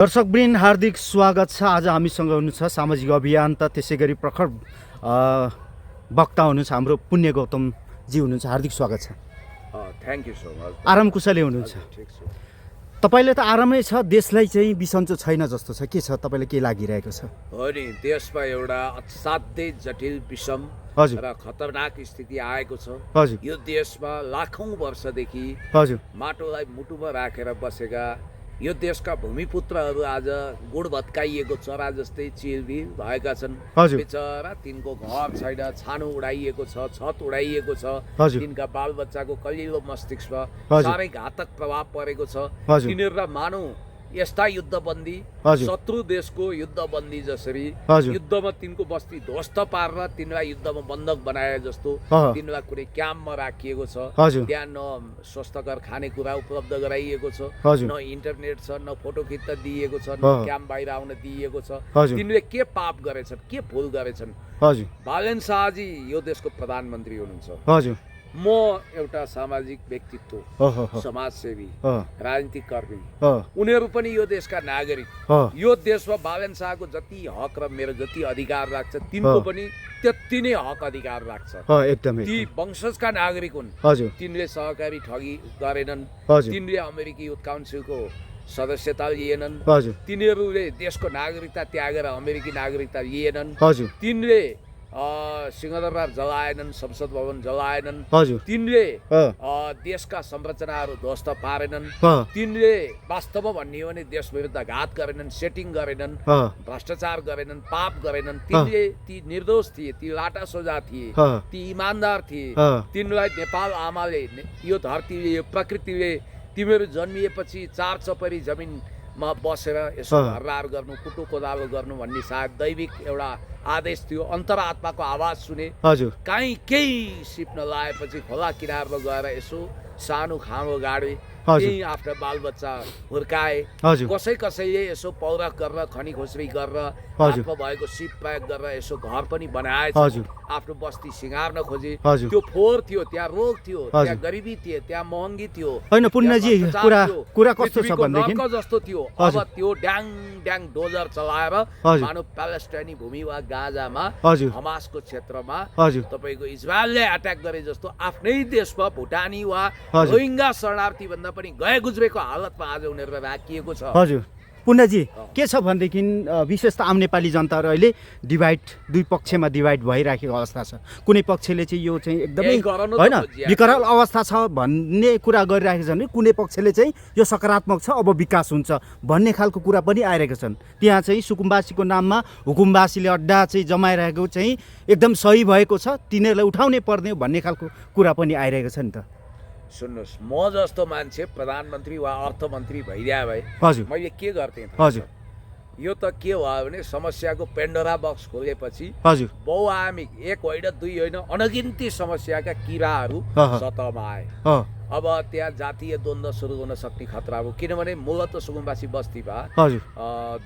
दर्शकवृन्द हार्दिक स्वागत छ। आज हामीसँग हुनुहुन्छ सामाजिक अभियन्ता त्यसैगरी प्रखर वक्ता हुनुहुन्छ हाम्रो पुण्य गौतमजी हुनुहुन्छ। हार्दिक स्वागत छ। Thank you so much. आराम कुशली हुनुहुन्छ? ठिक छु। तपाईले त आरामै छ, देशलाई चाहिँ बिसन्चो छैन जस्तो छ। के छ तपाईलाई के लागिरहेको छ? हो नि, देशमा एउटा असाध्यै जटिल विषम हजुर र खतरनाक स्थिति आएको छ। हजुर यो देशमा लाखौं वर्षदेखि हजुर माटोलाई मुटुमा राखेर बसेका यो देशका भूमिपुत्रहरू आज गुड भत्काइएको चरा जस्तै चिरबिर भएका छन्। हजुर बिचरा तिनको घर छैन, छानो उडाइएको छ, छत उडाइएको छ, हजुर तिनका बालबच्चाको कलिलो मस्तिष्कमा हजुर साह्रै घातक प्रभाव परेको छ। हजुर तिनीहरूलाई मानौ यस्ता युद्धबन्दी, हजुर शत्रु देशको युद्धबन्दी जसरी हजुर युद्धमा तिनको बस्ती ध्वस्त पारेर तिनलाई युद्धमा बन्धक बनाए जस्तो अँ, तिनलाई कुनै क्याम्पमा राखिएको छ। हजुर त्यहाँ न स्वस्थकर खानेकुरा उपलब्ध गराइएको छ, हजुर न इन्टरनेट छ, न फोटो खिच्न दिइएको छ, न अँ। क्याम्प बाहिर आउन दिइएको छ। हजुर तिनले के पाप गरेछन्, के भुल गरेछन्? हजुर बालेन शाहजी यो देशको प्रधानमन्त्री हुनुहुन्छ। हजुर म एउटा सामाजिक व्यक्तित्व, अह समाजसेवी, अह राजनीतिक कर्मी, अह उनीहरू पनि यो देशका नागरिक। अह यो देशमा बालेन शाहको जति हक र मेरो जति अधिकार लाग्छ तिनको अँ। पनि त्यति नै हक अधिकार लाग्छ। एकदमै ती वंशजका नागरिक हुन्। हजुर तिनले सहकारी ठगी गरेनन्, हजुर तिनले अमेरिकी युथ काउन्सिलको सदस्यता लिएनन्, हजुर तिनीहरूले देशको नागरिकता त्यागेर अमेरिकी नागरिकता लिएनन्, हजुर तिनले सिंहदरबार जलाएनन्, संसद भवन जलाएनन्, हजुर तिनले अह देशका संरचनाहरू ध्वस्त पारेनन्, अह तिनले वास्तवमा भन्ने हो भने देश विरुद्ध घात गरेनन्, सेटिङ गरेनन्, अह भ्रष्टाचार गरेनन्, पाप गरेनन्। तिनले ती निर्दोष थिए, ती लाटा सोझा थिए, अह ती इमान्दार थिए। अह तिनलाई नेपाल आमाले, यो धरतीले, यो प्रकृतिले तिमीहरू जन्मिएपछि 4 चपरी जमिनमा बसेर यसो अँ। घरबार गर्नु, कुटो कोदालो गर्नु भन्ने सायद दैविक एउटा आदेश थियो। अन्तरात्माको आवाज सुने, हजुर काहीँ केही सिप्न लाएपछि खोला किनारमा गएर यसो सानो खानो गाडे, हजुर त्यही आफ्ना बालबच्चा हुर्काए। हजुर कसै कसैले यसो पौरख गरेर, खनी खोस्री गरेर, हजुर हातमा भएको सिप प्रयोग गरेर यसो घर पनि बनाए। हजुर आफ्नो बस्ती सिँगार्न खोजे। हजुर त्यो फोहोर थियो, त्यहाँ रोग थियो, हजुर। त्यहाँ गरिबी थियो, त्यहाँ महँगी थियो, होइन पुण्यजी, त्यहाँ भ्रष्टाचार थियो, कुरा कस्तो छ पृथ्वीको भनेदेखि नर्क जस्तो थियो। अब हजुर। त्यो ड्याङ ड्याङ डोजर चलाएर हजुर मानव प्यालेस्टाइनी भूमि वा गाजामा, हजुर हमासको क्षेत्रमा हजुर तपाईँको इजरायलले अट्याक गरे जस्तो आफ्नै देशमा भुटानी वा हजुर। रोहिङ्गा शरणार्थी भन्दा पनि गए गुज्रेको हालतमा आज उनीहरूलाई राखिएको छ। हजुर पुण्यजी, अँ। के छ भनेदेखि विशेष त आम नेपाली जनताहरू अहिले दुई पक्षमा डिभाइड भइराखेको अवस्था छ। कुनै पक्षले चाहिँ यो चाहिँ एकदमै यही गराउनु त होइन खोजिया। विकराल अवस्था छ भन्ने कुरा गरिराखेको छन्, कुनै पक्षले चाहिँ यो सकारात्मक छ, अब विकास हुन्छ भन्ने खालको कुरा पनि आइरहेको छन्। त्यहाँ चाहिँ सुकुम्बासीको नाममा हुकुमबासीले अड्डा चाहिँ जमाइरहेको चाहिँ एकदम सही भएको छ, तिनीहरूलाई उठाउनै पर्ने भन्ने खालको कुरा पनि आइरहेको छ नि त। सुन्नुहोस्, म जस्तो मान्छे प्रधानमन्त्री वा अर्थमन्त्री भइदिए भए हजुर मैले के गर्थेँ थाहा छ? हजुर यो त के भयो भने समस्याको पेन्डोरा बक्स खोलेपछि हजुर बहुआयामिक, एक होइन दुई होइन, अनगिन्ती समस्याका किराहरू अह। सतहमा आए। अँ अब त्यहाँ जातीय द्वन्द्व सुरु हुन सक्ने खतरा हो, किनभने मूलत सुकुम्बासी बस्तीमा हजुर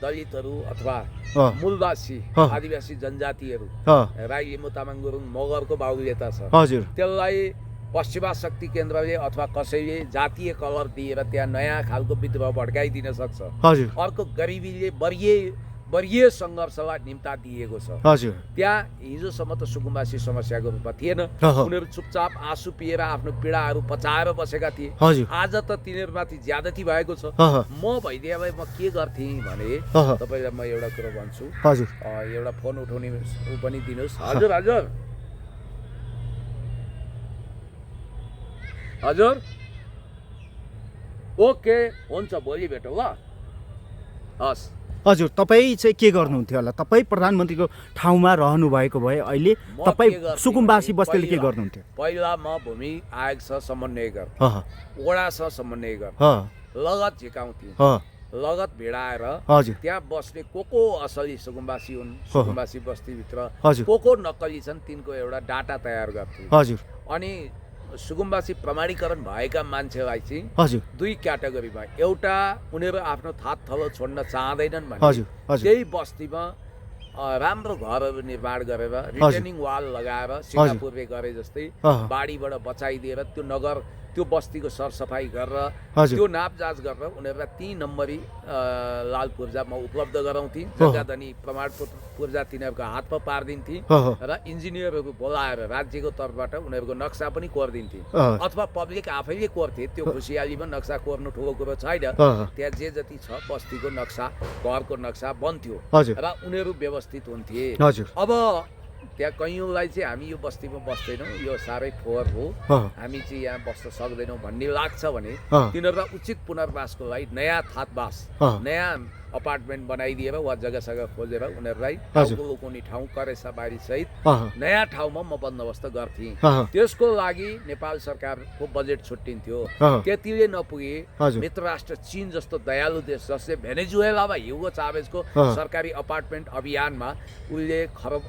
दलितहरू अथवा अँ मूलवासी अह। आदिवासी जनजातिहरू, अँ राई लिम्बू तामाङ गुरुङ मगरको बाहुल्यता छ। हजुर त्यसलाई पश्चिमा शक्ति केन्द्रले अथवा कसैले जातीय कलर दिएर त्यहाँ नयाँ खालको विद्रोह भड्काइदिन सक्छ। हजुर अर्को गरिबीले वरिय सङ्घर्षलाई निम्ता दिएको छ। हजुर त्यहाँ हिजोसम्म त सुकुम्बासी समस्याको रूपमा थिएन। अह। उनीहरू चुपचाप आँसु पिएर आफ्नो पीडाहरू पचाएर बसेका थिए। हजुर आज त तिनीहरूमाथि ज्यादती भएको छ। अह म भइदिए भए म के गर्थेँ भने अह तपाईँलाई म एउटा कुरो भन्छु। हजुर एउटा फोन उठाउने ऊ पनि दिनुहोस्। हजुर हजुर हजुर ओके, हुन्छ, भोलि भेटौँ ल। हस्। हजुर तपाईँ चाहिँ के गर्नुहुन्थ्यो होला? तपाईँ प्रधानमन्त्रीको ठाउँमा रहनु भएको भए अहिले म तपाईँ के गर्थेँ सुकुम्बासी भने बस्तीले के पहिला- गर्नुहुन्थ्यो? पहिला म भूमि आयोगसँग समन्वयकर, अह वडासँग समन्वयकर, अह लगत झिकाउँथेँ, अह लगत भिडाएर हजुर त्यहाँ बस्ने को असली सुकुम्बासी हुन्, सुकुम्बासी बस्तीभित्र हजुर को नक्कली छन्, तिनको एउटा डाटा तयार गर्थेँ। हजुर अनि सुकुम्बासी प्रमाणीकरण भएका मान्छेलाई चाहिँ हजुर दुई क्याटेगोरीमा, एउटा उनीहरू आफ्नो थात थलो छोड्न चाहँदैनन् भने हजुर हजुर त्यही बस्तीमा राम्रो घरहरू निर्माण गरेर रिटेनिङ वाल लगाएर सिङ्गापुरले गरे जस्तै अह बाढीबाट बचाइदिएर त्यो नगर त्यो बस्तीको सरसफाइ गरेर हजुर। त्यो नाप जाँच गरेर उनीहरूलाई 3 नम्बरी लाल पूर्जामा उपलब्ध गराउँथे। जग्गाधनी प्रमाण पूर्जा तिनीहरूको हातमा पारिदिन्थे र इन्जिनियरहरू बोलाएर राज्यको तर्फबाट उनीहरूको नक्सा पनि कोरिदिन्थे अथवा पब्लिक आफैले कोर्थे। त्यो खुसियालीमा नक्सा कोर्नु ठुलो कुरो छैन। त्यहाँ जे जति छ बस्तीको नक्सा घरको नक्सा बन्थ्यो र उनीहरू व्यवस्थित हुन्थे। अब त्यहाँ कैयौँलाई चाहिँ हामी यो बस्तीमा बस्दैनौँ, यो साह्रै फोहोर हो, हामी चाहिँ यहाँ बस्न सक्दैनौँ भन्ने लाग्छ भने तिनीहरूलाई उचित पुनर्वासको लागि नयाँ थातबास नयाँ अपार्टमेन्ट बनाइदिएर वा जग्गा खोजेर उनीहरूलाई टाउको लुकाउने ठाउँ करेसाबारी सहित नयाँ ठाउँमा म बन्दोबस्त गर्थेँ। त्यसको लागि नेपाल सरकारको बजेट छुट्टिन्थ्यो। त्यतिले नपुगे मित्र राष्ट्र चीन जस्तो दयालु देश जसले भेनेजुएलामा ह्युगो चावेजको सरकारी अपार्टमेन्ट अभियानमा उसले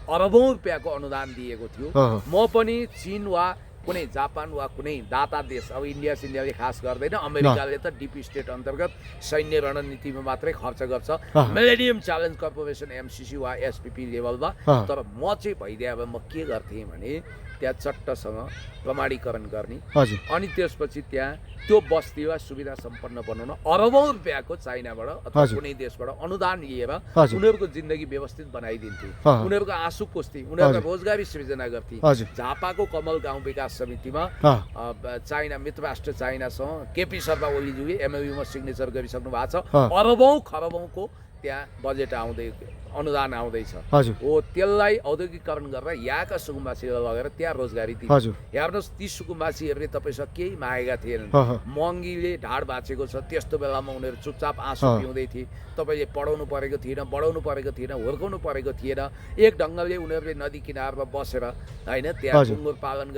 अरबौँ रुपियाँको अनुदान दिएको थियो। म पनि चीन वा कुनै जापान वा कुनै दाता देश, अब इन्डियाले खास गर्दैन, अमेरिकाले त डिप स्टेट अन्तर्गत सैन्य रणनीतिमा मात्रै खर्च गर्छ, मिलेनियम च्यालेन्ज कर्पोरेसन एमसिसी वा एसपिपी लेभलमा। तर म चाहिँ भइदिए अब म के गर्थेँ भने त्यहाँ चट्टसँग प्रमाणीकरण गर्ने अनि त्यसपछि त्यहाँ त्यो बस्तीलाई सुविधा सम्पन्न बनाउन अरबौँ रुपियाँको चाइनाबाट अथवा कुनै देशबाट अनुदान लिएर उनीहरूको जिन्दगी व्यवस्थित बनाइदिन्थे। उनीहरूको आँसु पुस्थे, उनीहरूलाई रोजगारी सृजना गर्थे। झापाको कमल गाउँ विकास समितिमा चाइना मित्र राष्ट्र चाइनासँग केपी शर्मा ओलीज्यूले एमओयूमा सिग्नेचर गरिसक्नु भएको छ। अरबौँ खरबौँको त्यहाँ बजेट अनुदान आउँदैछ। हो त्यसलाई औद्योगिकरण गरेर यहाँका सुकुम्बासीलाई लगेर त्यहाँ रोजगारी दिन्छ। हेर्नुहोस् ती सुकुम्बासीहरूले तपाईँसँग केही मागेका थिएनन्। महँगीले ढाड भाँचेको छ, त्यस्तो बेलामा उनीहरू चुपचाप आँसु पिउँदै थिए। तपाईँले पढाउनु परेको थिएन, बढाउनु परेको थिएन, हुर्काउनु परेको थिएन। एक ढङ्गले उनीहरूले नदी किनारमा बसेर होइन त्यहाँ सुँगुर पालन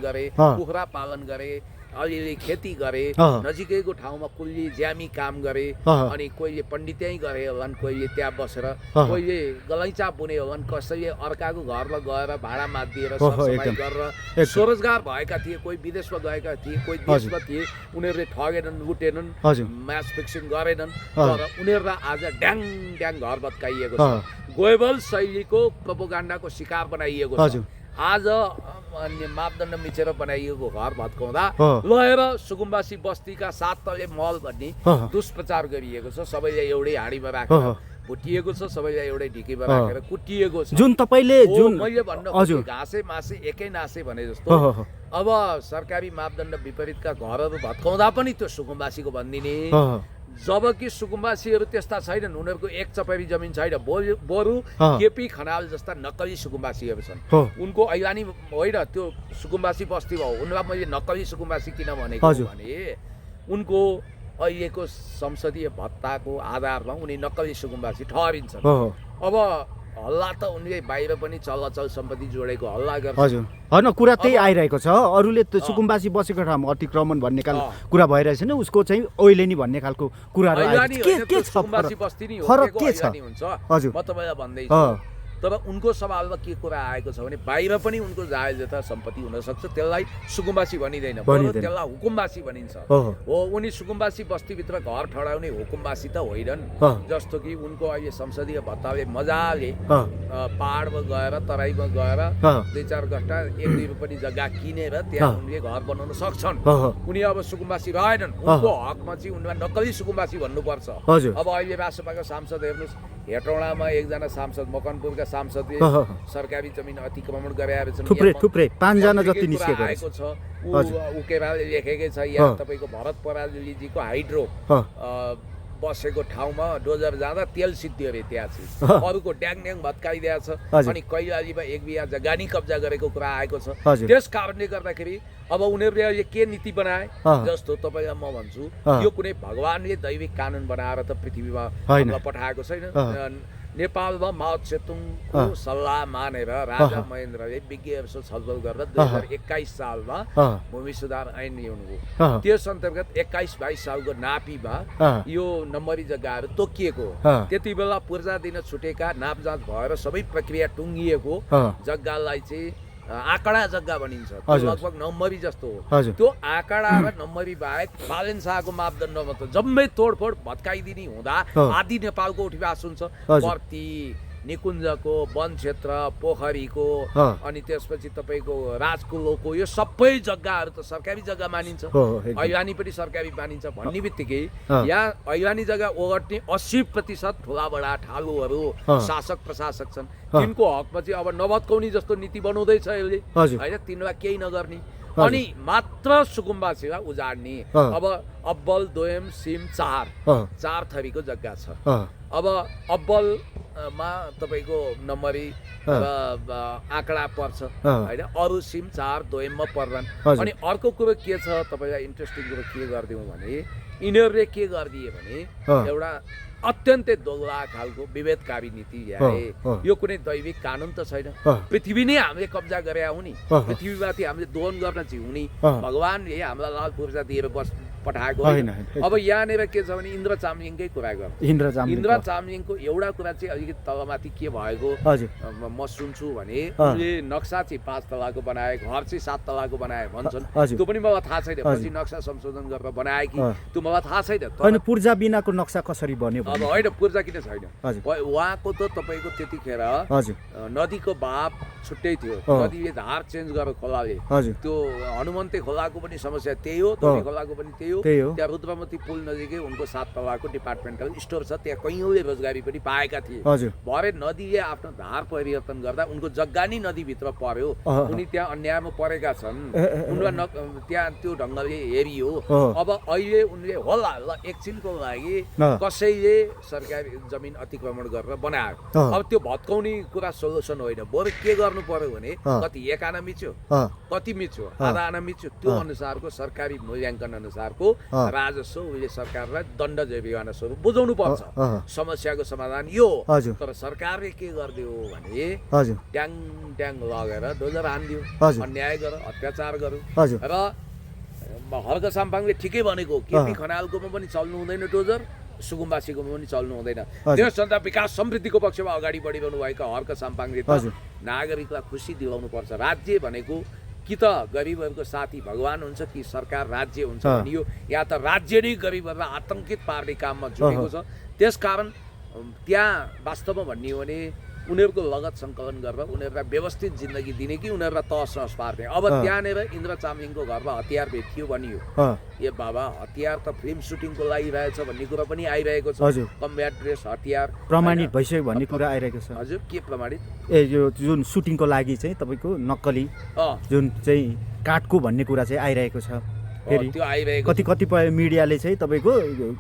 गरे, कुखुरा पालन गरे, अलिअलि खेती गरे, नजिकैको ठाउँमा कुल्ली ज्यामी काम गरे, अनि कोहीले पण्डित्याइ गरे होलान्, कोहीले त्यहाँ बसेर कोहीले गलैँचा बुने होलान्, कसैले अर्काको घरमा गएर भाडा मादिएर सरसफाइ गरेर स्वरोजगार भएका थिए। कोही विदेशमा गएका थिए, कोही देशमा थिए। उनीहरूले ठगेनन्, लुटेनन्, म्याच फिक्सिङ गरेनन्, तर उनीहरूलाई आज ड्याङ ड्याङ घर भत्काइएको छ। गोएबल शैलीको प्रोपोगान्डाको शिकार बनाइएको छ। आज मापदण्ड मिचेर बनाइएको घर भत्काउँदा लगेर सुकुम्बासी बस्तीका 7 तले महल भन्ने दुष्प्रचार गरिएको छ। सबैले एउटै हाँडीमा राखेर भुटिएको छ, सबैलाई एउटै ढिकीमा राखेर कुटिएको छ। जुन तपाईँले जुन मैले भन्नु घाँसे मासे एकै नासे भने जस्तो अब सरकारी मापदण्ड विपरीतका घरहरू भत्काउँदा पनि त्यो सुकुम्बासीको भनिदिने, जबकि सुकुम्बासीहरू त्यस्ता छैनन्। उनीहरूको एक चपेरी जमिन छैन। बरु केपी खनाल जस्ता नक्कली सुकुम्बासीहरू छन्। उनको ऐलानी होइन, त्यो सुकुम्बासी बस्ती भयो। उनलाई मैले नक्कली सुकुम्बासी किन भनेको भने उनको अहिलेको संसदीय भत्ताको आधारमा उनी नक्कली सुकुम्बासी ठहरिन्छन्। अब हल्ला त उनले बाहिर पनि चलअचल सम्पत्ति जोडेको हल्ला गर्छ। होइन, कुरा त्यही आइरहेको छ। अरूले सुकुम्बासी बसेको ठाउँमा अतिक्रमण भन्ने खालको कुरा भइरहेछ नि, उसको चाहिँ ओइलेनी भन्ने खालको कुराहरू के छ? सुकुम्बासी बस्ती नि फरक के छ? हजुर, म तपाईँलाई भन्दैछु। तर उनको सवालमा के कुरा आएको छ भने बाहिर पनि उनको जायज यथा सम्पत्ति हुनसक्छ, त्यसलाई सुकुम्बासी भनिँदैन, त्यसलाई हुकुमबासी भनिन्छ। हो, उनी सुकुम्बासी बस्तीभित्र घर ठडाउने हुकुमबासी त होइनन्। जस्तो कि उनको अहिले संसदीय भत्ताले मजाले पहाडमा गएर तराईमा गएर 2-4 गट्टा 1-2 रुपियाँ जग्गा किनेर त्यहाँ उनले घर बनाउन सक्छन्। उनी अब सुकुम्बासी रहेनन्। उनको हकमा चाहिँ उनलाई नक्कली सुकुम्बासी भन्नुपर्छ। अब अहिले राष्ट्रसभाका सांसद हेर्नुहोस्, हेटौँडामा एकजना सांसद, मकनपुरका सांसदले सरकारी जमिन अतिक्रमण गरेर थुप्रै 5 जना जति निस्केको छ। उकेराले लेखेकै छ यहाँ तपाईँको भरत पराजुलीजीको हाइड्रो बसेको ठाउँमा डोजर जाँदा तेल सिद्धियो अरे। त्यहाँ चाहिँ अरूको ड्याङ ड्याङ भत्काइदिएको छ। अनि कैलालीमा 1 बिघा जग्गा नि कब्जा गरेको कुरा आएको छ। त्यस कारणले गर्दाखेरि अब उनीहरूले अहिले के नीति बनाए जस्तो तपाईँलाई म भन्छु, यो कुनै भगवानले दैविक कानुन बनाएर त पृथ्वीमा पठाएको छैन। नेपालमा माओ त्सेतुङको सल्लाह मानेर राजा महेन्द्रले विज्ञहरूसँग छलफल गरेर 2021 सालमा भूमि सुधार ऐन ल्याउनु हो। त्यस अन्तर्गत 21-22 सालको नापीमा यो नम्बरी जग्गाहरू तोकिएको हो। त्यति बेला पूर्जा दिन छुटेका नाप जाँच भएर सबै प्रक्रिया टुङ्गिएको जग्गालाई चाहिँ आँकडा जग्गा भनिन्छ। लगभग नम्बरी जस्तो हो। त्यो आँकडा र नम्बरी बाहेक बालेन शाहको मापदण्डमा त जम्मै तोडफोड भत्काइदिने हुँदा आदि नेपालको उठिवास हुन्छ। पर्ती निकुञ्जको, वन क्षेत्र, पोखरीको, अँ। अनि त्यसपछि तपाईँको राजकुलोको यो सबै जग्गाहरू त सरकारी जग्गा मानिन्छ, एकदम। ऐवानी पनि सरकारी मानिन्छ भन्ने बित्तिकै अँ। यहाँ ऐवानी जग्गा ओगट्ने 80% ठुला बडा ठालुहरू अँ। शासक प्रशासक छन्, अँ। तिनको हकमा चाहिँ अब नभत्काउने जस्तो नीति बनाउँदैछ यसले, हजुर। होइन, तिनीहरूलाई केही नगर्ने, हजुर। अनि मात्र सुकुम्बासीलाई उजाड्ने। अँ। अब अब्बल, दोयम, सिम, चार अँ। चार थरीको जग्गा छ। अँ। अब अब्बलमा तपाईँको नम्बरी र आँकडा पर्छ, अँ। होइन, अरू सिम चार दोयममा पर्छन्। हजुर। अनि अर्को कुरो के छ, तपाईँलाई इन्ट्रेस्टिङ कुरो के गरिदिउँ भने यिनीहरूले के गरिदिए भने अँ। एउटा अत्यन्तै दोगला खालको विभेदकारी नीति ल्याए। अँ। यो कुनै दैविक कानुन त छैन, अँ। पृथ्वी नै हामीले कब्जा गरे हौ नि, अँ। पृथ्वीमाथि हामीले दोहन गर्न जिउने अँ। भगवानले हामीलाई लाल पूर्जा दिएर पठाएको होइन, होइन। होइन। अब यहाँनिर के छ भने इन्द्र चामलिङकै कुरा गर्छ। इन्द्र चामलिङ। इन्द्र चामलिङको एउटा कुरा चाहिँ अलिकति तलमाथि के भएको हजुर। म सुन्छु भने अँ। उनले नक्सा चाहिँ 5 तलाको बनाए, घर चाहिँ 7 तलाको बनाए भन्छन्। हजुर। त्यो पनि मलाई थाहा छैन, हजुर। पछि नक्सा संशोधन गरेर बनाए कि अँ। त्यो मलाई थाहा छैन। होइन, तर पूर्जा बिनाको नक्सा कसरी बन्यो अब भन्नु? होइन, पूर्जा किन छैन, हजुर। उहाँको त तपाईँको त्यतिखेर हजुर। नदीको भाव छुट्टै थियो, अँ। नदीले धार चेन्ज गरेर खोलाले, हजुर। त्यो हनुमन्ते खोलाको पनि समस्या त्यही हो, धोबी खोलाको पनि त्यही हो। त्यही हो। त्यहाँ रुद्रमती पुल नजिकै उनको 7 तलाको डिपार्टमेन्टल स्टोर छ, त्यहाँ कैयौँले रोजगारी पनि पाएका थिए। हजुर। भरे नदीले आफ्नो धार परिवर्तन गर्दा उनको जग्गा नै नदीभित्र पर्यो, अँ। उनी त्यहाँ अन्यायमा परेका छन्, उनलाई त्यहाँ त्यो ढङ्गले हेरियो। अँ। अब अहिले उनले होला ल एकछिनको लागि अँ। कसैले सरकारी जमिन अतिक्रमण गरेर बनायो, अँ। अब त्यो भत्काउने कुरा सोल्युसन होइन, बरु के गर्नु पर्यो भने अँ। कति 1 आना मिच्यो, अँ। कति मिच्यो, अँ। आधा आना मिच्यो, त्यो अँ। अनुसारको सरकारी मूल्याङ्कन अनुसारको अँ। राजस्व उहिले सरकारलाई दण्ड जरिवाना स्वरूप बुझाउनु पर्छ। अँ। समस्याको समाधान यो हो। हजुर। तर सरकारले के गरिदियो भने हजुर। ट्याङ ट्याङ लगेर डोजर हानिदियो, हजुर। अन्याय गर, अत्याचार गर्यो। हजुर। र हर्क साम्पाङले ठिकै भनेको, केपी खनालकोमा पनि चल्नु हुँदैन डोजर, सुकुम्बासीकोमा पनि चल्नु हुँदैन। हजुर। देश जनता विकास समृद्धिको पक्षमा अगाडि बढिरहनु भएका हर्क साम्पाङले त हजुर। नागरिकलाई खुसी दिलाउनु पर्छ। राज्य भनेको कि त गरिबहरूको साथी भगवान हुन्छ कि सरकार राज्य हुन्छ अँ। भनियो, या त राज्य नै गरिबहरूलाई आतङ्कित पार्ने काममा जुटेको छ। त्यसकारण त्यहाँ वास्तवमा भन्ने हो भने उनीहरूको लगत सङ्कलन गरेर उनीहरूलाई व्यवस्थित जिन्दगी दिने कि उनीहरूलाई तहस नहस पार्ने। अब अँ। त्यहाँनिर इन्द्र चामलिङको घरमा हतियार भेटियो भनियो, अँ। ए बाबा हतियार त फिल्म सुटिङको लागि रहेछ भन्ने कुरा पनि आइरहेको छ। हजुर। कम्ब्याट ड्रेस हतियार प्रमाणित होइन? भइसक्यो भन्ने कुरा आइरहेको छ। हजुर, के प्रमाणित? ए यो जुन सुटिङको लागि चाहिँ तपाईँको नक्कली अँ, जुन चाहिँ काठको भन्ने कुरा चाहिँ आइरहेको छ। फेरि त्यो आइरहेको कतिपय मिडियाले चाहिँ तपाईँको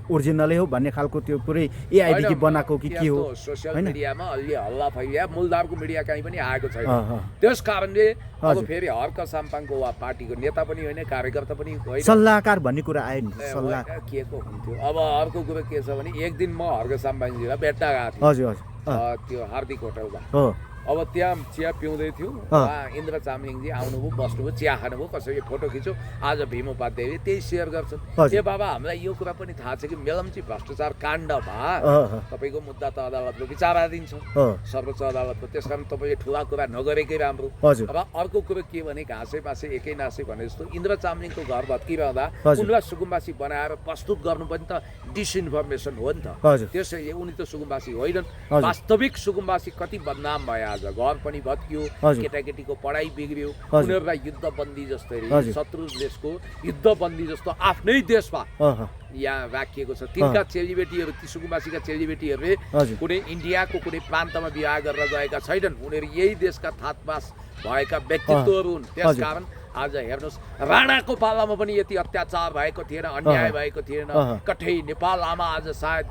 ओरिजिनलै हो भन्ने खालको त्यो पुरै एआईदेखि बनाएको कि के हो, सोसियल होइन? मिडियामा अलि हल्ला फैलिया, मूलधारको मिडिया कहीँ पनि आएको छैन। अँ, अँ। त्यस कारणले अब हजुर। फेरि हर्क साम्पाङको वा पार्टीको नेता पनि होइन, कार्यकर्ता पनि होइन, सल्लाहकार भन्ने कुरा आयो नि, ए, सल्लाह। के को हुन्थ्यो। अब अर्को कुरो के छ भने एक दिन म हर्क साम्पाङजीलाई भेट्न गएको थिएँ, हजुर। हजुर। त्यो हार्दिक होटलमा। हो। अब त्यहाँ चिया पिउँदै थियो, अँ। उहाँ इन्द्र चामलिङजी आउनुभयो, बस्नुभयो, चिया खानुभयो, कसैले फोटो खिच्यो। आज भीम उपाध्यायले त्यही सेयर गर्छन्। हजुर। ए बाबा, हामीलाई यो कुरा पनि थाहा छ कि मेलम्ची भ्रष्टाचार काण्ड भए अँ। तपाईँको मुद्दा त अदालतको विचाराधीन छ, अँ। सर्वोच्च अदालतको। त्यस कारण तपाईँले ठुला कुरा नगरेकै राम्रो। हजुर। र अर्को कुरो के भने घाँसे पासे एकै नासे भने जस्तो इन्द्र चामलिङको घर भत्किरहँदा हजुर। उनलाई सुकुम्बासी बनाएर प्रस्तुत गर्नु पनि त डिसइन्फर्मेसन हो नि त। हजुर। त्यसैले उनी त सुकुम्बासी होइनन्। हजुर। वास्तविक सुकुम्बासी कति बदनाम भयो, आज घर पनि भत्कियो, हजुर। केटाकेटीको पढाइ बिग्रियो, हजुर। उनीहरूलाई युद्धबन्दी जस्तै हजुर। शत्रु देशको युद्धबन्दी जस्तो आफ्नै देशमा अँ। यहाँ राखिएको छ। तिनका चेलीबेटीहरू, ती सुकुम्बासीका चेलीबेटीहरूले हजुर। कुनै इन्डियाको कुनै प्रान्तमा बिहा गरेर गएका छैनन्, उनीहरू यही देशका थातपास भएका व्यक्तित्वहरू हुन्। त्यसकारण आज हेर्नुहोस्, राणाको पालामा पनि यति अत्याचार भएको थिएन, अन्याय भएको थिएन। कठै नेपाल आमा आज सायद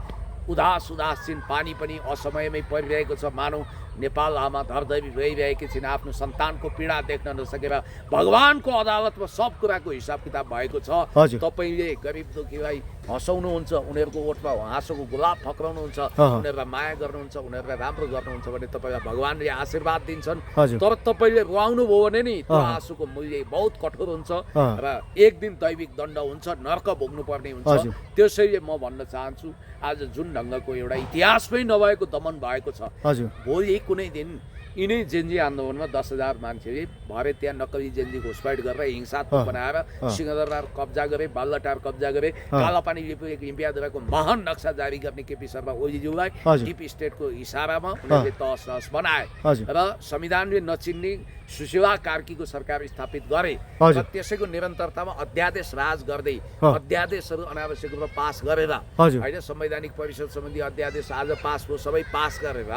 उदासीन, पानी पनि असमयमै परिरहेको छ, मानौ नेपाल आमा धरधरी रहिरहेकी छिन्, आफ्नो सन्तानको पीडा देख्न नसकेर। भगवानको अदालतमा सब कुराको हिसाब किताब भएको छ। हजुर। तपाईँले गरिब दुखीलाई हँसाउनुहुन्छ, उनीहरूको ओठमा हाँसोको गुलाब फक्राउनुहुन्छ, अँ। उनीहरूलाई माया गर्नुहुन्छ, उनीहरूलाई राम्रो गर्नुहुन्छ भने तपाईँलाई भगवानले आशीर्वाद दिन्छन्। हजुर। तर तपाईँले रुवाउनु भयो भने नि त्यो अँ। आँसुको मूल्य बहुत कठोर हुन्छ अँ। र एक दिन दैविक दण्ड हुन्छ, नर्क भोग्नु पर्ने हुन्छ। हजुर। त्यसैले म भन्न चाहन्छु, आज जुन ढङ्गको एउटा इतिहासमै नभएको दमन भएको छ, हजुर। भोलि कुनै दिन यिनै जेन्जी आन्दोलनमा 10,000 मान्छेले भरे त्यहाँ नक्कली जेन्जी घुसपैठ गरेर हिंसात्मक बनाएर सिंहदरबार कब्जा गरे, बालुवाटार कब्जा गरे, कालापानी लिम्पियादुराको महान नक्सा जारी गर्ने केपी शर्मा ओलीज्यूलाई डिप स्टेटको इसारामा उनीहरूले तहस नहस बनाए र संविधानले नचिन्ने सुशीला कार्कीको सरकार स्थापित गरे र त्यसैको निरन्तरतामा अध्यादेश राज गर्दै अध्यादेशहरू अनावश्यक रूपमा पास गरेर होइन संवैधानिक परिषद सम्बन्धी अध्यादेश आज पास भयो, सबै पास गरेर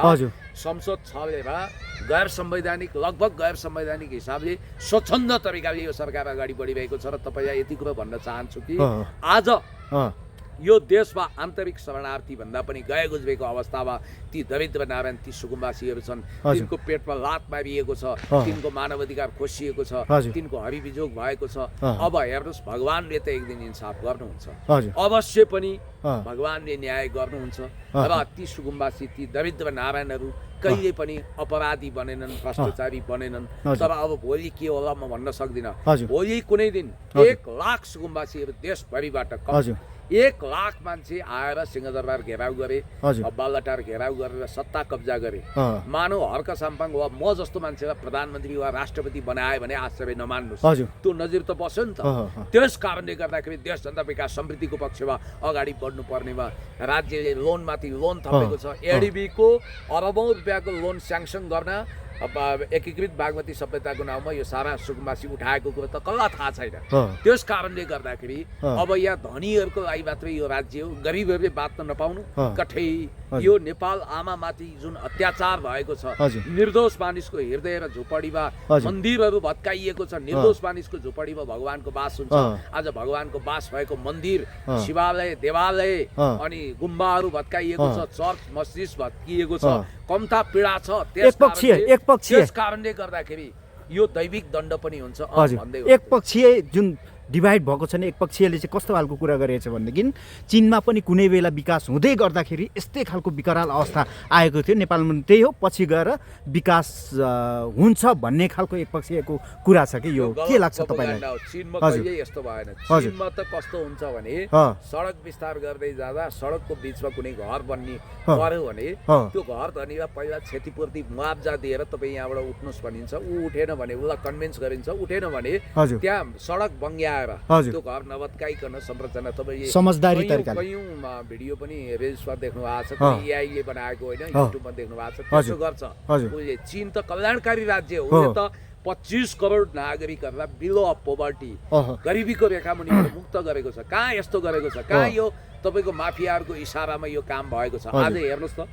संसद छलेर गैर संवैधानिक लगभग गैर संवैधानिक हिसाबले स्वच्छन्द तरिकाले यो सरकार अगाडि बढिरहेको छ र तपाईँलाई यति कुरो भन्न चाहन्छु कि आज यो देशमा आन्तरिक शरणार्थी भन्दा पनि गए गुज्रेको अवस्थामा ती दरिद्र नारायण ती सुकुम्बासीहरू छन्, तिनको पेटमा लात मारिएको छ, तिनको मानवाधिकार खोसिएको छ, तिनको हरिबिजोग भएको छ। अब हेर्नुहोस्, भगवानले त एक दिन इन्साफ गर्नुहुन्छ, अवश्य पनि भगवानले न्याय गर्नुहुन्छ र ती सुकुम्बासी ती दरिद्र नारायणहरू कहिले पनि अपराधी बनेनन्, भ्रष्टाचारी बनेनन्। तर अब भोलि के होला म भन्न सक्दिनँ। भोलि कुनै दिन 1 लाख सुकुम्बासीहरू देशभरिबाट 1 लाख मान्छे आएर सिंहदरबार घेराउ गरे, बालुवाटार घेराउ गरेर सत्ता कब्जा गरे। मानव हर्क साम्पाङ वा म जस्तो मान्छेलाई प्रधानमन्त्री वा राष्ट्रपति बनाए भने आश्चर्य नमान्नुहोस्, त्यो नजिर त बस्यो नि त। त्यस कारणले गर्दाखेरि देश जनता विकास समृद्धिको पक्षमा अगाडि बढ्नु पर्नेमा राज्यले लोनमाथि लोन थपेको छ। एडिबीको अरबौँ रुपियाँको लोन स्याङ्सन गर्न एकीकृत बागमती सभ्यताको नाउँमा यो सारा सुकुम्बासी उठाएको कुरो त कसलाई थाहा छैन। त्यस कारणले गर्दाखेरि अब यहाँ धनीहरूको लागि मात्रै यो राज्य हो, गरिबहरूले बाँच्न नपाउनु कठै। यो नेपाल आमामाथि जुन अत्याचार भएको छ, निर्दोष मानिसको हृदय र झोपडीमा मन्दिरहरू भत्काइएको छ, निर्दोष मानिसको झोपडीमा भगवानको बास हुन्छ। आज भगवानको बास भएको मन्दिर, शिवालय, देवालय अनि गुम्बाहरू भत्काइएको छ, चर्च मस्जिद भत्किएको छ, कम्ता पीडा छ। त्यस कारणले गर्दाखेरि यो दैविक दण्ड पनि हुन्छ भन्दै एक पक्षीय जुन डिभाइड भएको छ नि, एक पक्षीयले चाहिँ कस्तो खालको कुरा गरेको छ भनेदेखि चीनमा पनि कुनै बेला विकास हुँदै गर्दाखेरि यस्तै खालको विकराल अवस्था आएको थियो, नेपालमा त्यही हो, पछि गएर विकास हुन्छ भन्ने खालको एक पक्षीयको कुरा छ कि यो के लाग्छ तपाईँलाई? चीनमा कहिले यस्तो भएन। चीनमा त कस्तो हुन्छ भने सडक विस्तार गर्दै जाँदा सडकको बिचमा कुनै घर बन्ने पर्यो भने त्यो घर धनीलाई पहिला क्षतिपूर्ति मुआवजा दिएर तपाईँ यहाँबाट उठ्नुहोस् भनिन्छ। ऊ उठेन भने उसलाई कन्भिन्स गरिन्छ, उठेन भने त्यहाँ सडक बङ्ग्या त्यो घर नभत्काइकन संरचना तपाईले समझदारी तरिकाले कयौं भिडियो पनि रेजमा देख्नु भएको छ, एआईले बनाएको होइन, युट्युबमा देख्नु भएको छ। त्यसो गर्छ उसले। चीन त कल्याणकारी राज्य हो, उसले त 25 करोड नागरिकहरूलाई बिलो अफ पोभर्टी, गरिबीको रेखामुनिबाट मुक्त गरेको छ। कहाँ यस्तो गरेको छ? कहाँ यो तपाईको माफियाहरूको इसारामा यो काम भएको छ? आज हेर्नुहोस् त,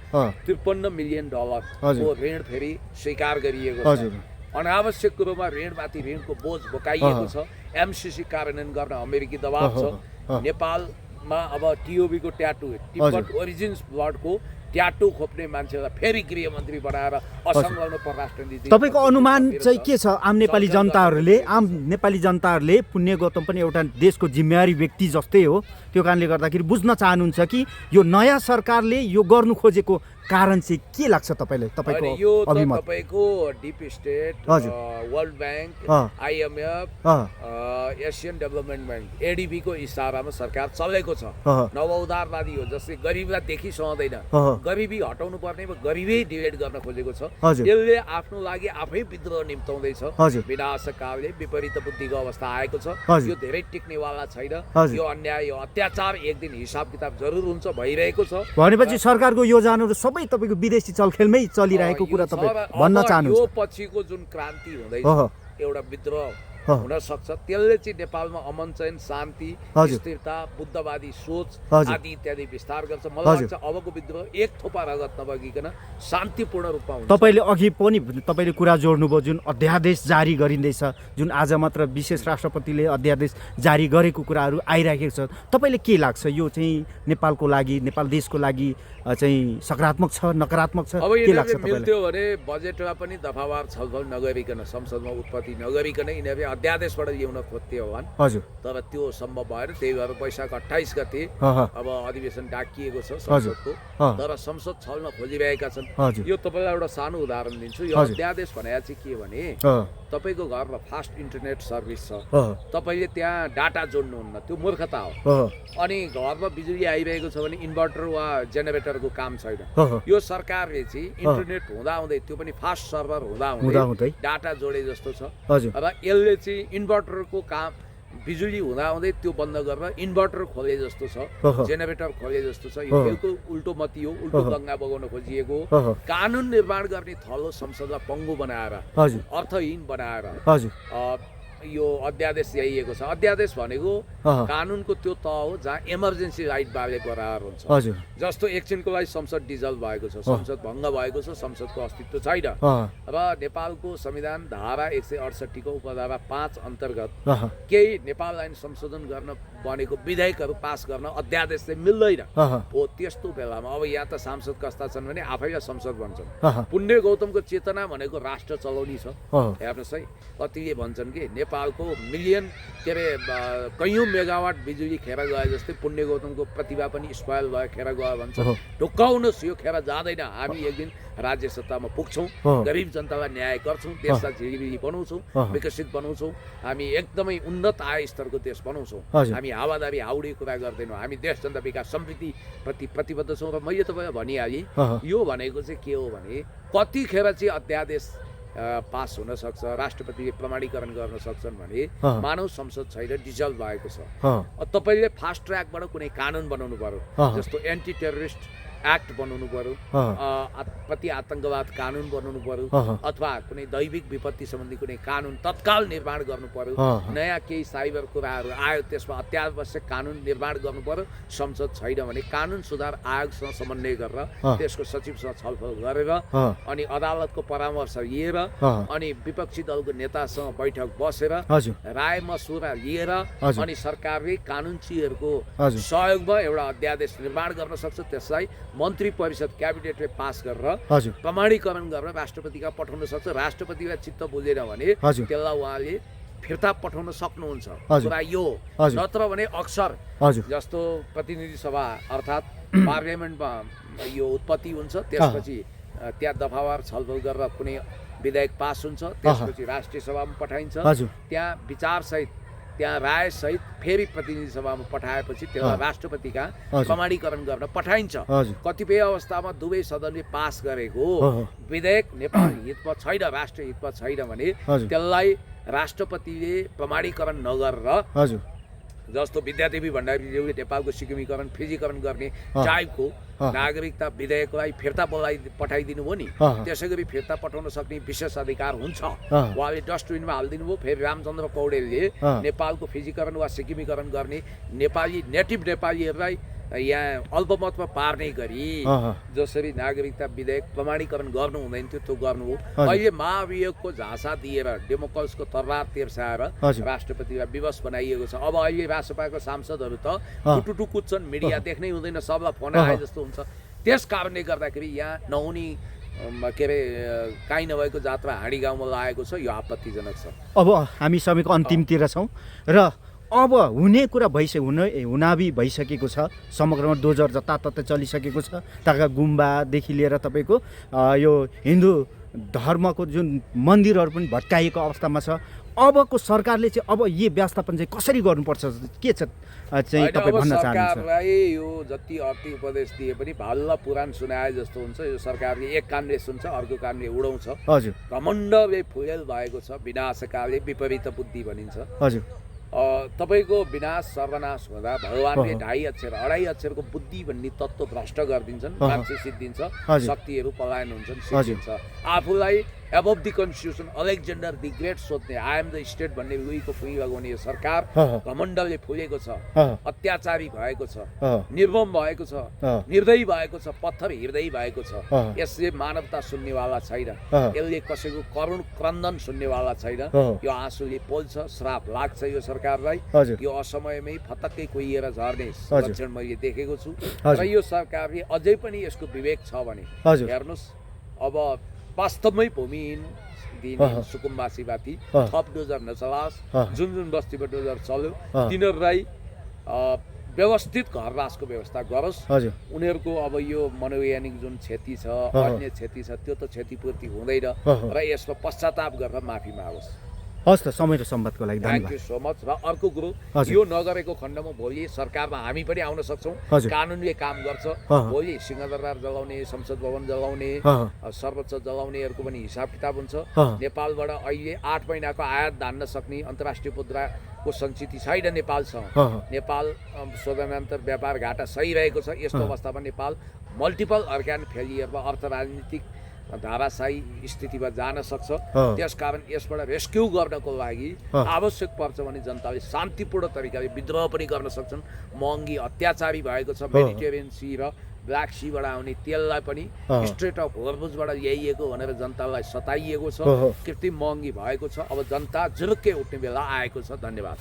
$53 मिलियन को ऋण फेरि स्वीकार गरिएको छ। अनावश्यक कुरोमा ऋणमाथि ऋणको बोझ बोकाइएको छ। एमसीसी कार्यान्वयन गर्न अमेरिकी दबाव छ। नेपालमा अब टिओबीको ट्याटु, टिबट ओरिजिन्स ब्लडको ट्याटु खोप्ने मान्छेलाई फेरि गृहमन्त्री बनाएर असंलग्न परराष्ट्र नीति। तपाईँको अनुमान चाहिँ के छ? आम नेपाली जनताहरूले पुण्य गौतम पनि एउटा देशको जिम्मेवारी व्यक्ति जस्तै हो, त्यो कारणले गर्दाखेरि बुझ्न चाहनुहुन्छ कि यो नयाँ सरकारले यो गर्नु खोजेको कारण चाहिँ के लाग्छ तपाईँलाई? तपाईँको यो तपाईँको deep state, world bank, IMF, Asian development bank, एडिबीको इसारामा सरकार चलेको छ। नवउदारवादी हो, जसले गरिबलाई देखि सहँदैन, गरिबी हटाउनु पर्ने गरिबै डिभाइड गर्न खोजेको छ। यसले आफ्नो लागि आफै विद्रोह निम्ताउँदैछ। विनाशकालले विपरीत बुद्धिको अवस्था आएको छ। यो धेरै टिक्नेवाला छैन। यो अन्याय, यो अत्याचार एक दिन हिसाब किताब जरुर हुन्छ, भइरहेको छ। भनेपछि सरकारको योजनाहरू सबै तपाईको विदेशी चलखेलमै चलिरहेको कुरा तपाईँ भन्न चाहनुहुन्छ? यो पछिको जुन क्रान्ति हुँदैछ, एउटा विद्रोह हुन सक्छ। त्यसले चाहिँ नेपालमा अमन चयन, शान्ति, स्थिरता, बुद्धवादी सोच आदि इत्यादि विस्तार गर्छ। मलाई लाग्छ अबको विद्रोह एक थोपा रगत नबगिकन शान्तिपूर्ण रूपमा हुन्छ। तपाईले अघि पनि तपाईले कुरा जोड्नुभयो, जुन अध्यादेश जारी गरिँदैछ, जुन आज मात्र विशेष राष्ट्रपतिले अध्यादेश जारी गरेको कुराहरू आइरहेको छ, तपाईले के लाग्छ यो चाहिँ नेपालको लागि, नेपाल देशको लागि चाहिँ सकारात्मक छ, नकारात्मक छ, अब के लाग्छ तपाईँलाई? मिल्थ्यो भने बजेटमा पनि दफावार छलफल नगरिकन, संसदमा उत्पत्ति नगरिकन यिनीहरूले अध्यादेशबाट ल्याउन खोज्थ्यो भने हजुर तर त्यो सम्भव भएन। त्यही भएर वैशाख 28 गते अह, अब अधिवेशन डाकिएको छ हजुर। संसदको। अह, तर संसद छल्न खोजिरहेका छन्। हजुर यो तपाईँलाई एउटा सानो उदाहरण दिन्छु। यो हजुर। अध्यादेश भनेको चाहिँ के भने अह, तपाईँको घरमा फास्ट इन्टरनेट सर्भिस छ, अह, तपाईँले त्यहाँ डाटा जोड्नुहुन्न, त्यो मूर्खता हो। अह, अनि घरमा बिजुली आइरहेको छ भने इन्भर्टर वा जेनेरेटरको काम छैन। अह, यो सरकारले चाहिँ इन्टरनेट हुँदाहुँदै त्यो पनि फास्ट सर्भर हुँदाहुँदै हुँदाहुँदै डाटा जोडे जस्तो छ। हजुर र यसले चाहिँ इन्भर्टरको काम बिजुली हुँदाहुँदै त्यो बन्द गरेर इन्भर्टर खोले जस्तो छ, अह, जेनेरेटर खोले जस्तो छ। यो अह। बिल्कुल उल्टो मती हो, उल्टो अह। गङ्गा बगाउन खोजिएको हो। अह, कानुन निर्माण गर्ने थलो संसदलाई पङ्गु बनाएर, हजुर अर्थहीन बनाएर हजुर यो अध्यादेश ल्याइएको छ। अध्यादेश भनेको अह, कानुनको त्यो तह हो जहाँ इमर्जेन्सी राइट बारे बराबर हुन्छ। हजुर जस्तो एकछिनको लागि संसद डिजल्भ भएको छ, संसद भङ्ग भएको छ, संसदको अस्तित्व छैन। अह, र नेपालको संविधान धारा 168 को उपधारा 5 अन्तर्गत अह, केही नेपाल ऐन संशोधन गर्न बनेको विधेयकहरू पास गर्न अध्यादेश चाहिँ मिल्दैन। अह, हो त्यस्तो बेलामा अब यहाँ त सांसद कस्ता छन् भने आफैलाई संसद भन्छन्। अह, पुण्य गौतमको चेतना भनेको राष्ट्र चलाउने छ। अह, हेर्नुहोस् है, कतिले भन्छन् कि नेपालको मिलियन के अरे कैयौँ मेगावाट बिजुली खेर गए जस्तै पुण्य गौतमको प्रतिभा पनि स्पोइल भयो, खेर गयो भन्छ। अह, ढुक्काउनुहोस्, यो खेर जाँदैन। हामी एक दिन राज्य सत्तामा पुग्छौँ, अह, गरिब जनतालाई न्याय गर्छौँ, देशलाई झिलिमिली बनाउँछौँ, अह। विकसित बनाउँछौँ, हामी एकदमै उन्नत आय स्तरको देश बनाउँछौँ। हजुर। हामी हावादारी हाउडी कुरा गर्दैनौँ। हामी देश जनता विकास समृद्धि प्रति प्रतिबद्ध छौँ। र मैले तपाईँलाई भनिहालेँ, अह, यो भनेको चाहिँ के हो भने कतिखेर चाहिँ अध्यादेश पास हुन सक्छ, राष्ट्रपतिले प्रमाणीकरण गर्न सक्छन् भने अह। मानव संसद छैन, डिजल्भ भएको छ। अह, तपाईँले फास्ट ट्र्याकबाट कुनै कानुन बनाउनु पर्यो, अह। जस्तो एन्टी टेररिस्ट एक्ट बनाउनु पर्यो, अह, प्रति आतङ्कवाद कानुन बनाउनु पर्यो, अह। अथवा कुनै दैविक विपत्ति सम्बन्धी कुनै कानुन तत्काल निर्माण गर्नु पर्यो। अह। नयाँ केही साइबर कुराहरू आयो, त्यसमा अत्यावश्यक कानुन निर्माण गर्नु पर्यो। संसद छैन भने कानुन सुधार आयोगसँग समन्वय गरेर, अह। त्यसको सचिवसँग छलफल गरेर, अह, अनि अदालतको परामर्श लिएर, अह, अनि विपक्षी दलको नेतासँग बैठक बसेर हजुर राय मसुरा लिएर, हजुर। अनि सरकारले कानुनचीहरूको हजुर। सहयोगमा एउटा अध्यादेश निर्माण गर्न सक्छ। त्यसलाई मन्त्री परिषद क्याबिनेटले पास गरेर हजुर प्रमाणीकरण गरेर राष्ट्रपतिका पठाउन सक्छ। राष्ट्रपतिलाई चित्त बुझेन भने हजुर। त्यसलाई उहाँले फिर्ता पठाउन सक्नुहुन्छ। हजुर। कुरा यो हजुर। नत्र भने अक्सर हजुर जस्तो प्रतिनिधि सभा अर्थात् पार्लियामेन्टमा यो उत्पत्ति हुन्छ, त्यसपछि त्यहाँ दफावार छलफल गरेर कुनै विधेयक पास हुन्छ, त्यसपछि राष्ट्रिय सभामा पठाइन्छ, हजुर। त्यहाँ विचारसहित त्यहाँ रायसहित फेरि प्रतिनिधि सभामा पठाएपछि त्यसलाई राष्ट्रपतिका हजुर। प्रमाणीकरण गर्न पठाइन्छ। हजुर। कतिपय अवस्थामा दुवै सदनले पास गरेको अह। विधेयक नेपाल हितमा छैन, राष्ट्र हितमा छैन भने हजुर। त्यसलाई राष्ट्रपतिले प्रमाणीकरण नगरेर, हजुर जस्तो विद्यादेवी भण्डारीज्यूले नेपालको सिक्किमीकरण फिजीकरण गर्ने अह। टाइपको अह। नागरिकता विधेयकलाई फिर्ता पठाइदिनु भयो नि, अह। त्यसै गरी फिर्ता पठाउन सक्ने विशेष अधिकार हुन्छ। अह। उहाँले डस्टबिनमा हालिदिनु भयो। फेरि रामचन्द्र पौडेलले अह। नेपालको फिजीकरण वा सिक्किमीकरण गर्ने नेपाली नेटिभ नेपालीहरूलाई यहाँ अल्पमतमा पार्ने गरी अह। जसरी नागरिकता विधेयक प्रमाणीकरण गर्नु हुँदैन थियो त्यो गर्नु हो। हजुर। अहिले महाभियोगको झाँसा दिएर डेमोक्रेसीको तरवार तेर्साएर हजुर। राष्ट्रपतिलाई विवश बनाइएको छ। अब अहिले राष्ट्रपाको सांसदहरू त अह। टुटु कुद्छन्, मिडिया देख्नै हुँदैन, सबलाई फोन अह। आए जस्तो हुन्छ। त्यस कारणले गर्दाखेरि यहाँ नहुने के अरे काहीँ नभएको जात्रा हाँडी गाउँमा लागेको छ। यो आपत्तिजनक छ। अब हामी समयको अन्तिमतिर छौँ र अब हुने कुरा हुनाबी भइसकेको छ। समग्रमा डोजर जताततै चलिसकेको छ। ताका गुम्बादेखि लिएर तपाईँको यो हिन्दू धर्मको जुन मन्दिरहरू पनि भत्काइएको अवस्थामा छ। अबको सरकारले चाहिँ अब यो व्यवस्थापन चाहिँ कसरी गर्नुपर्छ के छ चाहिँ तपाईँ भन्न चाहनुहुन्छ? सरकारलाई यो जति आर्थिक उपदेश दिए पनि भालुवा पुराण सुनाए जस्तो हुन्छ। यो सरकारले एक कानले सुन्छ, अर्को कानले उडाउँछ। हजुर। घमण्डले फुलेल भएको छ। विनाशकाले विपरीत बुद्धि भनिन्छ। हजुर। तपाईँको विनाश सर्वनाश हुँदा भगवान्ले 2.5 अक्षर 2.5 अक्षरको बुद्धि भन्ने तत्त्व भ्रष्ट गरिदिन्छन्, मान्छे सिद्धिन्छ, शक्तिहरू पलायन हुन्छन्, सिद्धिन्छ। आफूलाई above the constitution Alexander the great सोध्ने आई एम द स्टेट भन्ने उहीको फुई लगाउने यो सरकार घमण्डले फुलेको छ, अत्याचारी भएको छ, निर्मम भएको छ, निर्दयी भएको छ, पत्थर हृदय भएको छ। यसले मानवता सुन्नेवाला छैन। यसले कसैको करुण क्रन्दन सुन्नेवाला छैन। यो आँसुले पोल्छ, श्राप लाग्छ यो सरकारलाई। यो असमयमै फतक्कै कुहिएर झर्ने लक्षण मैले देखेको छु। र यो सरकारले अझै पनि यसको विवेक छ भने हेर्नुहोस्, अब वास्तवमै भूमिहीन दिने सुकुम्बासीमाथि थप डोजर नचलाओस्, जुन बस्तीमा डोजर चल्यो तिनीहरूलाई व्यवस्थित घर रासको व्यवस्था गरोस्। हजुर उनीहरूको अब यो मनोवैज्ञानिक जुन क्षति छ, अन्य क्षति छ, त्यो त क्षतिपूर्ति हुँदैन र यसमा पश्चाताप गरेर माफी मागोस्। हस् त, समय र सम्वादको लागि थ्याङ्क धन्यवाद। You so much. र अर्को कुरो, हजुर। यो नगरेको खण्डमा भोलि सरकारमा हामी पनि आउन सक्छौँ। हजुर। कानुनले काम गर्छ। भोलि सिंहदरबार जलाउने, संसद भवन जलाउने, सर्वोच्च जलाउनेहरूको पनि हिसाब किताब हुन्छ। नेपालबाट अहिले 8 महिनाको आयात धान्न सक्ने अन्तर्राष्ट्रिय मुद्राको सञ्चित छैन नेपालसँग। नेपाल स्वतन्त्र व्यापार घाटा सही रहेको छ। यस्तो अवस्थामा नेपाल मल्टिपल अर्ग्यान फेलियरमा अर्थ राजनीतिक धाराशाही स्थितिमा जान सक्छ। त्यसकारण यसबाट रेस्क्यु गर्नको लागि आवश्यक पर्छ भने जनताले शान्तिपूर्ण तरिकाले विद्रोह पनि गर्न सक्छन्। महँगी अत्याचारी भएको छ। मेडिटेरियन सी र ब्ल्याक सीबाट आउने तेललाई पनि स्ट्रेट अफ होर्मुजबाट ल्याइएको भनेर जनतालाई सताइएको छ। कृत्रिम महँगी भएको छ। अब जनता झुरुक्कै उठ्ने बेला आएको छ। धन्यवाद।